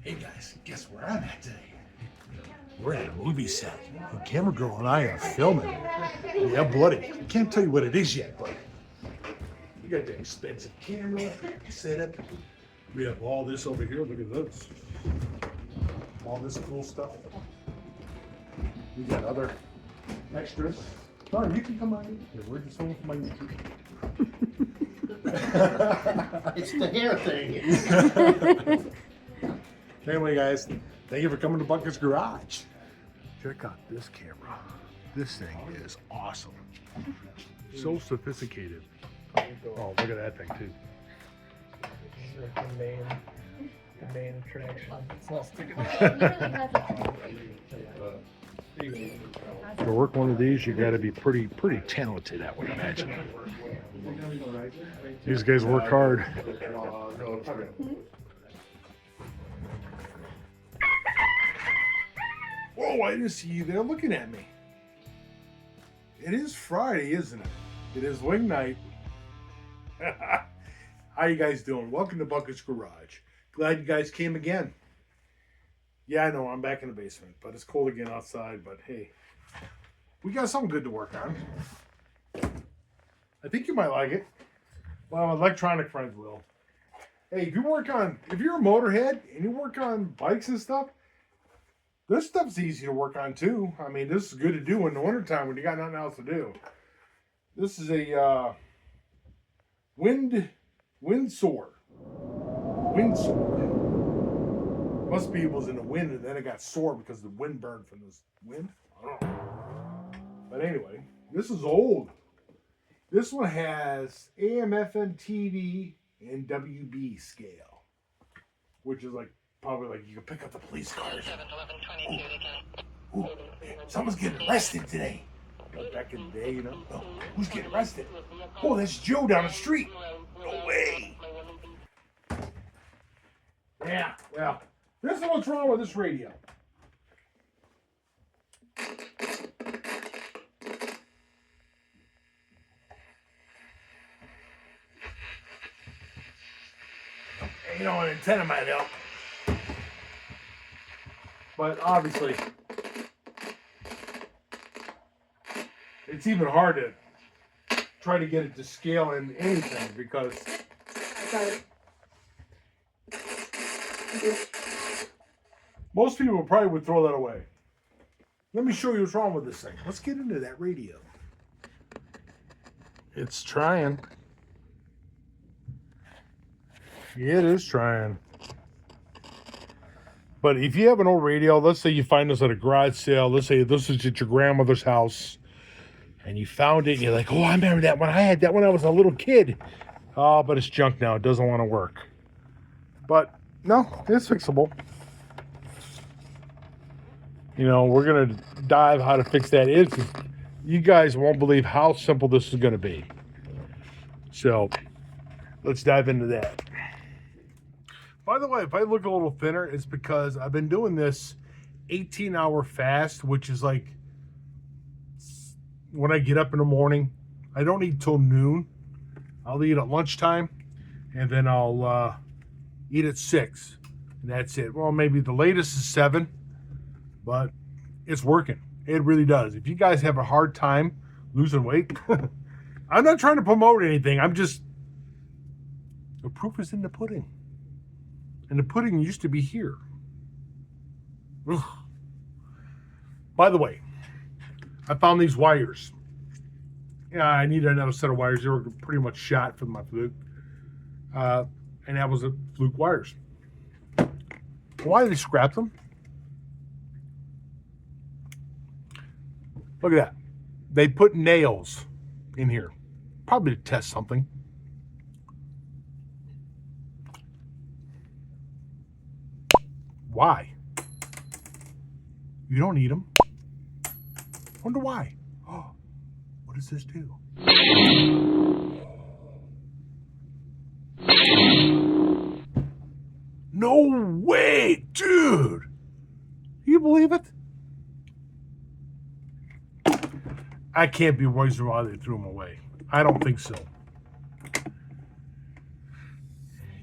Hey guys, guess where I'm at today? We're at a movie set. The camera girl and I are filming. Yeah, buddy. I can't tell you what it is yet, but we got the expensive camera setup. We have all this over here. Look at this. All this cool stuff. We got other extras. Sorry, you can come on in. We're just home for my YouTube. It's the hair thing. Anyway, guys, thank you for coming to Bucket's Garage. Check out this camera. This thing is awesome. So sophisticated. Oh, look at that thing, too. The main attraction. It's not sticking To work one of these, you got to be pretty talented, I would imagine. These guys work hard. Whoa, I didn't see you there looking at me. It is Friday, isn't it? It is wing night. How you guys doing? Welcome to Bucket's Garage. Glad you guys came again. Yeah, I know, I'm back in the basement, but it's cold again outside, but hey, we got something good to work on. I think you might like it. Well, electronic friends will. Hey, if you're a motorhead and you work on bikes and stuff, this stuff's easy to work on too. I mean, this is good to do in the wintertime when you got nothing else to do. This is a windsaw. Must be it was in the wind and then it got sore because the wind burned from this wind. I don't know. But anyway, this is old. This one has AM, FM, TV, and WB scale, which is like probably like you can pick up the police cars. Ooh, hey, someone's getting arrested today. Back in the day, you know. Oh, who's getting arrested? Oh, that's Joe down the street. No way. Yeah, well, this is what's wrong with this radio. You know, an antenna might help. But obviously, it's even hard to try to get it to scale in anything because most people probably would throw that away. Let me show you what's wrong with this thing. Let's get into that radio. It's trying. It is trying. But if you have an old radio, let's say you find this at a garage sale, let's say this is at your grandmother's house, and you found it, and you're like, oh, I remember that one. I had that when I was a little kid. Oh, but it's junk now. It doesn't want to work. But no, it's fixable. You know, we're going to dive how to fix that. You guys won't believe how simple this is going to be. So let's dive into that. By the way, if I look a little thinner, it's because I've been doing this 18-hour fast, which is like when I get up in the morning. I don't eat till noon. I'll eat at lunchtime, and then I'll eat at 6, and that's it. Well, maybe the latest is 7, but it's working. It really does. If you guys have a hard time losing weight, I'm not trying to promote anything. The proof is in the pudding. And the pudding used to be here. Ugh. By the way, I found these wires. Yeah, I needed another set of wires. They were pretty much shot from my fluke. And that was the fluke wires. Why did they scrap them? Look at that. They put nails in here. Probably to test something. Why? You don't need them. Wonder why. Oh, what does this do? No way, dude. You believe it? I can't be reason why they threw them away. I don't think so.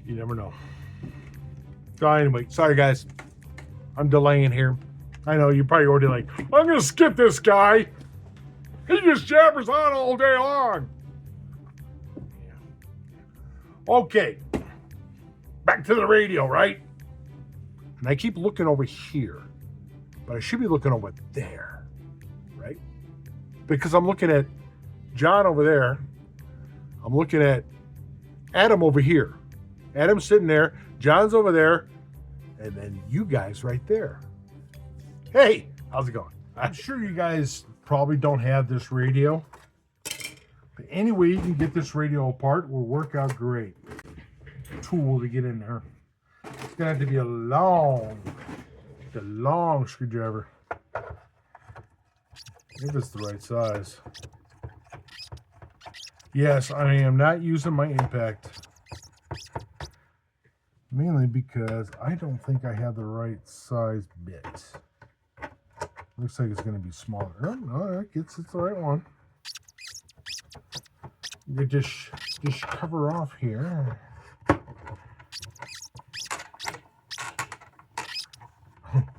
You never know. So anyway, sorry guys. I'm delaying here. I know you're probably already like, I'm gonna skip this guy. He just jabbers on all day long. Okay. Back to the radio, right? And I keep looking over here. But I should be looking over there. Right? Because I'm looking at John over there. I'm looking at Adam over here. Adam's sitting there. John's over there. And then you guys right there. Hey, how's it going? I'm sure you guys probably don't have this radio. But anyway, you can get this radio apart. Will work out great. Tool to get in there. It's gonna have to be a long screwdriver. If it's the right size. Yes, I am not using my impact. Mainly because I don't think I have the right size bit. Looks like it's going to be smaller. Oh, no, it's the right one. You just cover off here.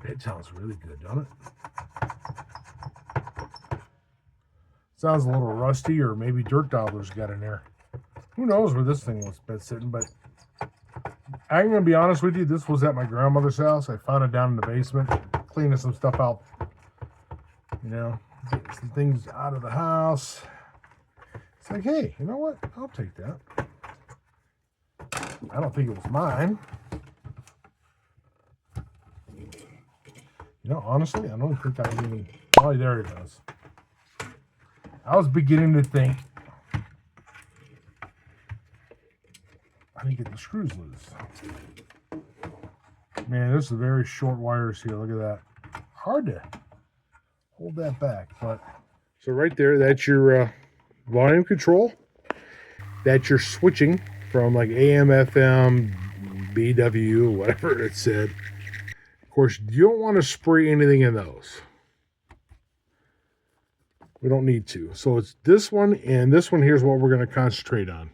That sounds really good, doesn't it? Sounds a little rusty, or maybe dirt daubler's got in there. Who knows where this thing was been sitting, but I'm going to be honest with you. This was at my grandmother's house. I found it down in the basement, cleaning some stuff out. You know, getting some things out of the house. It's like, hey, you know what? I'll take that. I don't think it was mine. You know, honestly, I don't think I even... Oh, there it is. I was beginning to think I didn't get the screws loose. Man, this is very short wires here. Look at that. Hard to hold that back, but so right there, that's your volume control. That's your switching from like AM, FM, BW, whatever it said. Of course, you don't want to spray anything in those. We don't need to. So it's this one, and this one here's what we're going to concentrate on.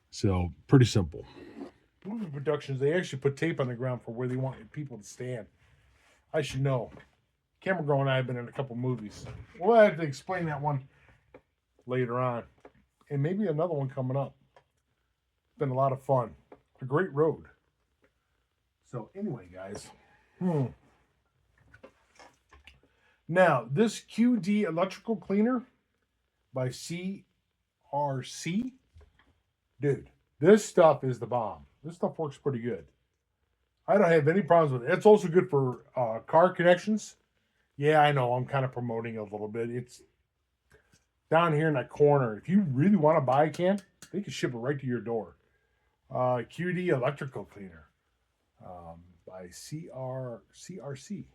So pretty simple. Movie productions, they actually put tape on the ground for where they want people to stand. I should know. Camera Girl and I have been in a couple movies. We'll have to explain that one later on. And maybe another one coming up. It's been a lot of fun. A great road. So anyway, guys. Now, this QD electrical cleaner by CRC. Dude, this stuff is the bomb. This stuff works pretty good. I don't have any problems with it. It's also good for car connections. Yeah, I know. I'm kind of promoting it a little bit. It's down here in that corner. If you really want to buy a can, they can ship it right to your door. QD electrical cleaner by CRC.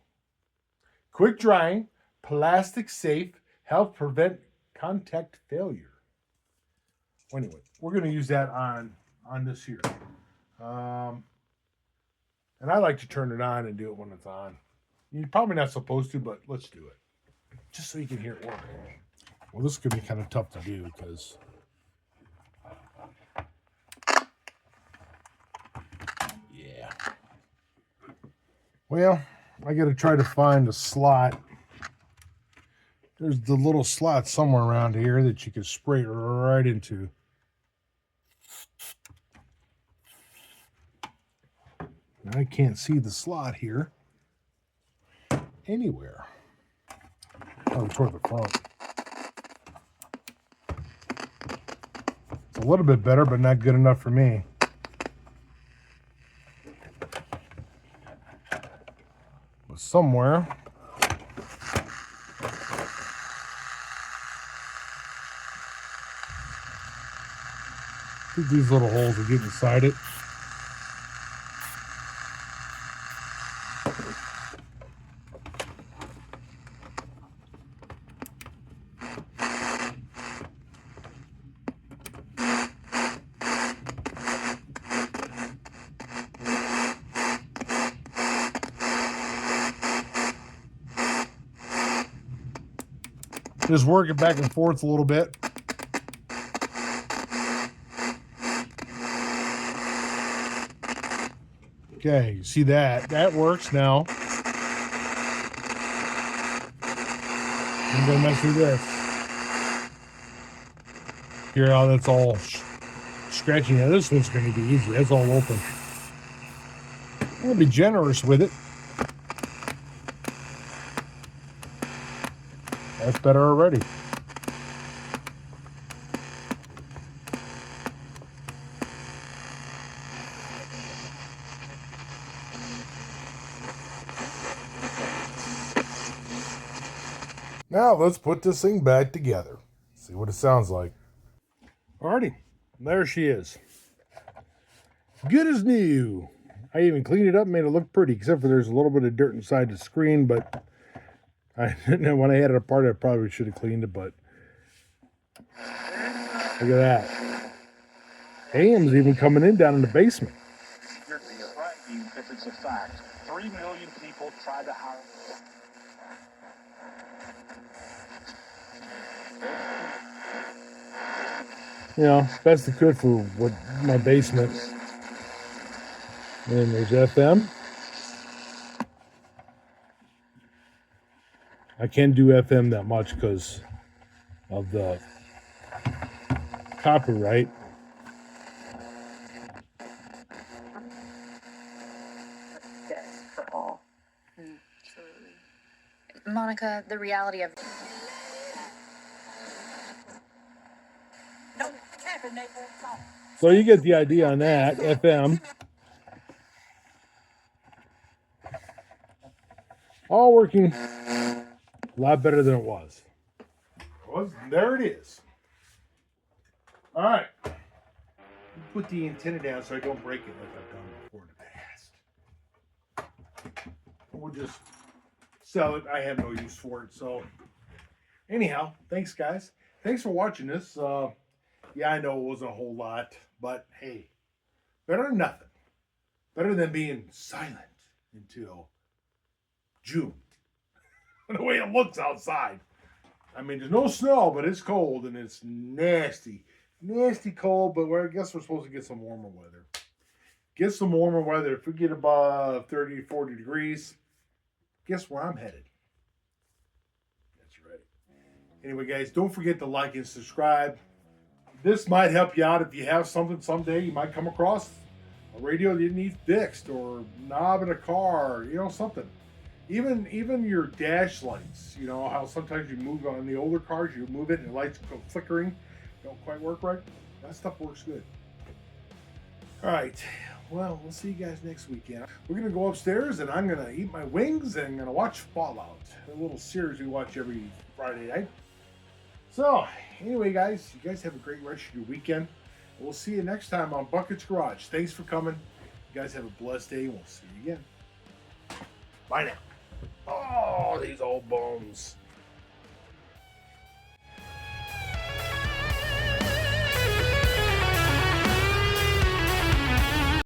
Quick drying, plastic safe, help prevent contact failure. Anyway, we're going to use that on this here. And I like to turn it on and do it when it's on. You're probably not supposed to, but let's do it. Just so you can hear it work. Well, this is going to be kind of tough to do because... Yeah. Well, I got to try to find a slot. There's the little slot somewhere around here that you can spray right into. I can't see the slot here anywhere. Oh, toward the front. It's a little bit better, but not good enough for me. But somewhere. I think these little holes will get inside it. Just work it back and forth a little bit. Okay, you see that? That works now. I'm gonna mess with this. Here, how that's all scratchy. Now this one's gonna be easy. That's all open. I'm gonna be generous with it. That's better already. Now let's put this thing back together. See what it sounds like. Alrighty, there she is. Good as new. I even cleaned it up and made it look pretty, except for there's a little bit of dirt inside the screen, but I didn't know when I had it apart, I probably should have cleaned it, but look at that. AM's even coming in down in the basement. If it's a fact, 3 million people try to hire. You know, best it could for what my basement. And then there's FM. I can't do FM that much because of the copyright. Yes, for all. Monica, the reality of So you get the idea on that. FM. All working a lot better than it was. Well, there it is. All right. Put the antenna down so I don't break it like I've done before in the past. We'll just sell it. I have no use for it. So anyhow, thanks guys. Thanks for watching this. Yeah, I know it wasn't a whole lot, but hey, better than nothing. Better than being silent until June. The way it looks outside. I mean, there's no snow, but it's cold and it's nasty. Nasty cold, but I guess we're supposed to get some warmer weather. Get some warmer weather. If we get above 30, 40 degrees, guess where I'm headed? That's right. Anyway, guys, don't forget to like and subscribe. This might help you out if you have something someday you might come across. A radio that you need fixed, or knob in a car, you know, something. Even your dash lights, you know, how sometimes you move on the older cars, you move it and the lights go flickering, don't quite work right. That stuff works good. All right, well, we'll see you guys next weekend. We're gonna go upstairs and I'm gonna eat my wings and I'm gonna watch Fallout, a little series we watch every Friday night. So anyway, guys, you guys have a great rest of your weekend. We'll see you next time on Bucket's Garage. Thanks for coming. You guys have a blessed day and we'll see you again. Bye now. Oh, these old bones.